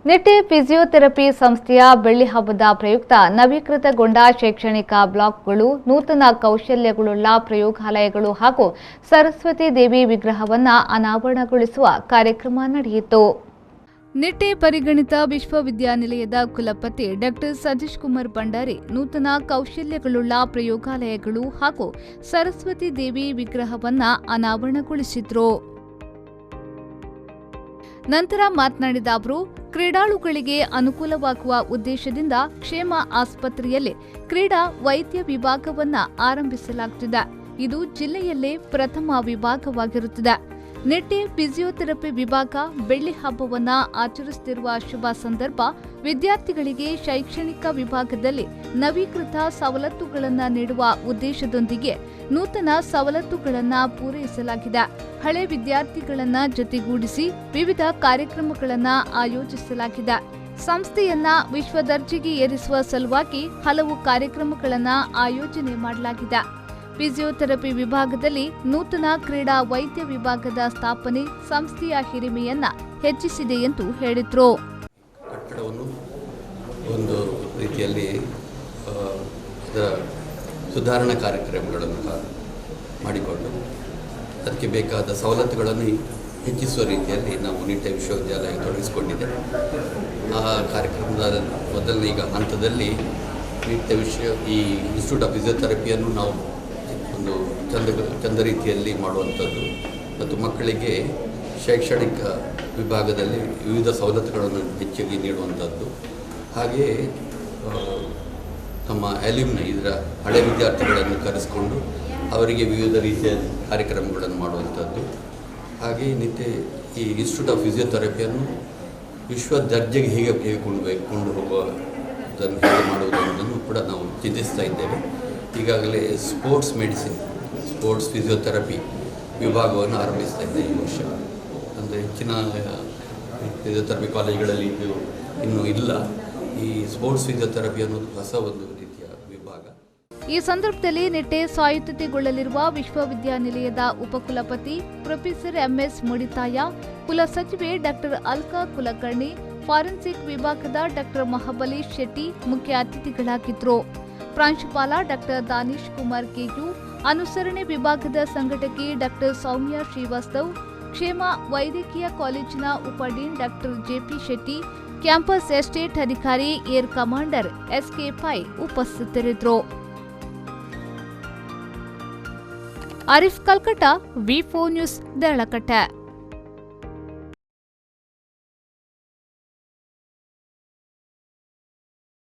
Nitte physiotherapy ಸಂಸ್ಥೆಯ ಬೆಳ್ಳಿ ಹಬ್ಬದ ಪ್ರಯುಕ್ತ ನವೀಕೃತಗೊಂಡ ಶೈಕ್ಷಣಿಕ ಬ್ಲಾಕ್ಗಳು, ನೂತನ ಕೌಶಲ್ಯಗಳುಳ್ಳ ಪ್ರಯೋಗಾಲಯಗಳು ಹಾಗೂ ಸರಸ್ವತಿ ದೇವಿ ವಿಗ್ರಹವನ್ನು ಅನಾವರಣಗೊಳಿಸುವ ಕಾರ್ಯಕ್ರಮ ನಡೆಯಿತು. ನಿಟ್ಟೆ ಪರಿಗಣಿತ ವಿಶ್ವವಿದ್ಯಾನಿಲಯದ ಕುಲಪತಿ ಡಾಕ್ಟರ್ ಸತೀಶ್ ಕುಮಾರ್ ಭಂಡಾರಿ ನೂತನ ಕೌಶಲ್ಯಗಳುಳ್ಳ ಪ್ರಯೋಗಾಲಯಗಳು ಹಾಗೂ ಸರಸ್ವತಿ ದೇವಿ ವಿಗ್ರಹವನ್ನು ಅನಾವರಣಗೊಳಿಸಿದರು. ನಂತರ ಮಾತನಾಡಿದ ಅವರು, ಕ್ರೀಡಾಳುಗಳಿಗೆ ಅನುಕೂಲವಾಗುವ ಉದ್ದೇಶದಿಂದ ಕ್ಷೇಮ ಆಸ್ಪತ್ರೆಯಲ್ಲಿ ಕ್ರೀಡಾ ವೈದ್ಯ ವಿಭಾಗವನ್ನು ಆರಂಭಿಸಲಾಗುತ್ತಿದೆ. ಇದು ಜಿಲ್ಲೆಯಲ್ಲೇ ಪ್ರಥಮ ವಿಭಾಗವಾಗಿರುತ್ತದೆ. ನಿಟ್ಟೆ ಫಿಸಿಯೋಥೆರಪಿ ವಿಭಾಗ ಬೆಳ್ಳಿ ಹಬ್ಬವನ್ನು ಆಚರಿಸುತ್ತಿರುವ ಶುಭ ಸಂದರ್ಭ ವಿದ್ಯಾರ್ಥಿಗಳಿಗೆ ಶೈಕ್ಷಣಿಕ ವಿಭಾಗದಲ್ಲಿ ನವೀಕೃತ ಸವಲತ್ತುಗಳನ್ನು ನೀಡುವ ಉದ್ದೇಶದೊಂದಿಗೆ ನೂತನ ಸವಲತ್ತುಗಳನ್ನು ಪೂರೈಸಲಾಗಿದೆ. ಹಳೆ ವಿದ್ಯಾರ್ಥಿಗಳನ್ನು ಜೊತೆಗೂಡಿಸಿ ವಿವಿಧ ಕಾರ್ಯಕ್ರಮಗಳನ್ನು ಆಯೋಜಿಸಲಾಗಿದೆ. ಸಂಸ್ಥೆಯನ್ನ ವಿಶ್ವದರ್ಜೆಗೆ ಏರಿಸುವ ಸಲುವಾಗಿ ಹಲವು ಕಾರ್ಯಕ್ರಮಗಳನ್ನು ಆಯೋಜನೆ ಮಾಡಲಾಗಿದೆ. ಫಿಸಿಯೋಥೆರಪಿ ವಿಭಾಗದಲ್ಲಿ ನೂತನ ಕ್ರೀಡಾ ವೈದ್ಯ ವಿಭಾಗದ ಸ್ಥಾಪನೆ ಸಂಸ್ಥೆಯ ಹಿರಿಮೆಯನ್ನ ಹೆಚ್ಚಿಸಿದೆ ಎಂದು ಹೇಳಿದರು. ಕಟ್ಟಡವನ್ನು ಒಂದು ರೀತಿಯಲ್ಲಿ ಸುಧಾರಣಾ ಕಾರ್ಯಕ್ರಮಗಳನ್ನು ಮಾಡಿಕೊಂಡು ಅದಕ್ಕೆ ಬೇಕಾದ ಸವಲತ್ತುಗಳನ್ನು ಹೆಚ್ಚಿಸುವ ರೀತಿಯಲ್ಲಿ ನಾವು ನಿಟ್ಟೆ ವಿಶ್ವವಿದ್ಯಾಲಯ ತೊಡಗಿಸಿಕೊಂಡಿದೆ. ಆ ಕಾರ್ಯಕ್ರಮದ ಮೊದಲನೇ ಹಂತದಲ್ಲಿ ನಿಟ್ಟೆ ಈ ಇನ್ಸ್ಟಿಟ್ಯೂಟ್ ಆಫ್ ಫಿಸಿಯೋಥೆರಪಿಯನ್ನು ನಾವು ಒಂದು ಚಂದ ರೀತಿಯಲ್ಲಿ ಮಾಡುವಂಥದ್ದು ಮತ್ತು ಮಕ್ಕಳಿಗೆ ಶೈಕ್ಷಣಿಕ ವಿಭಾಗದಲ್ಲಿ ವಿವಿಧ ಸವಲತ್ತುಗಳನ್ನು ಹೆಚ್ಚಾಗಿ ನೀಡುವಂಥದ್ದು, ಹಾಗೆಯೇ ತಮ್ಮ ಅಲ್ಯುಮ್ನಿ ಇದರ ಹಳೆ ವಿದ್ಯಾರ್ಥಿಗಳನ್ನು ಕರೆಸಿಕೊಂಡು ಅವರಿಗೆ ವಿವಿಧ ರೀತಿಯ ಕಾರ್ಯಕ್ರಮಗಳನ್ನು ಮಾಡುವಂಥದ್ದು, ಹಾಗೆಯೇ ನಿತ್ಯ ಈ ಇನ್ಸ್ಟಿಟ್ಯೂಟ್ ಆಫ್ ಫಿಸಿಯೋಥೆರಪಿಯನ್ನು ವಿಶ್ವ ದರ್ಜೆಗೆ ಹೇಗೆ ಕೊಂಡು ಹೋಗುವುದನ್ನು ಹೇಗೆ ಮಾಡುವುದನ್ನು ಕೂಡ ನಾವು ಚಿಂತಿಸ್ತಾ ಇದ್ದೇವೆ. ಈಗಾಗಲೇ ಸ್ಪೋರ್ಟ್ಸ್ ಮೆಡಿಸಿನ್, ಸ್ಪೋರ್ಟ್ಸ್ ಫಿಸಿಯೋಥೆರಪಿ ವಿಭಾಗವನ್ನು ಆರಂಭಿಸ್ತಾ ಇದ್ದೇವೆ ಈ ವರ್ಷ. ಅಂದರೆ ಹೆಚ್ಚಿನ ಫಿಸಿಯೋಥೆರಪಿ ಕಾಲೇಜುಗಳಲ್ಲಿ ಇದು ಇನ್ನೂ ಇಲ್ಲ. ಈ ಸ್ಪೋರ್ಟ್ಸ್ ಫಿಸಿಯೋಥೆರಪಿ ಅನ್ನೋದು ಹೊಸ ಒಂದು ರೀತಿಯ ವಿಭಾಗ. ಈ ಸಂದರ್ಭದಲ್ಲಿ ನಿಟ್ಟೆ ಸ್ವಾಯತ್ತತೆಗೊಳ್ಳಲಿರುವ ವಿಶ್ವವಿದ್ಯಾನಿಲಯದ ಉಪಕುಲಪತಿ ಪ್ರೊಫೆಸರ್ ಎಂಎಸ್ ಮುಡಿತಾಯ, ಕುಲಸಚಿವೆ ಡಾಕ್ಟರ್ ಅಲ್ಕಾ ಕುಲಕರ್ಣಿ, ಫಾರೆನ್ಸಿಕ್ ವಿಭಾಗದ ಡಾಕ್ಟರ್ ಮಹಾಬಲೇಶ್ ಶೆಟ್ಟಿ ಮುಖ್ಯ ಅತಿಥಿಗಳಾಗಿದ್ದರು. ಪ್ರಾಂಶುಪಾಲ ಡಾಕ್ಟರ್ ದಾನಿಶ್ ಕುಮಾರ್ ಕೆಯು, ಅನುಸರಣೆ ವಿಭಾಗದ ಸಂಘಟಕಿ ಡಾಕ್ಟರ್ ಸೌಮ್ಯ ಶ್ರೀವಾಸ್ತವ್, ಕ್ಷೇಮ ವೈದ್ಯಕೀಯ ಕಾಲೇಜಿನ ಉಪಡೀನ್ doctor JP Shetty, campus estate ಅಧಿಕಾರಿ ಏರ್ ಕಮಾಂಡರ್ ಎಸ್ಕೆ ಪೈ ಉಪಸ್ಥಿತರಿದ್ದರು. ಆರಿಫ್ ಕಲ್ಕಟ್ಟ, ವಿ4 ನ್ಯೂಸ್, ದಳಕಟ್ಟೆ.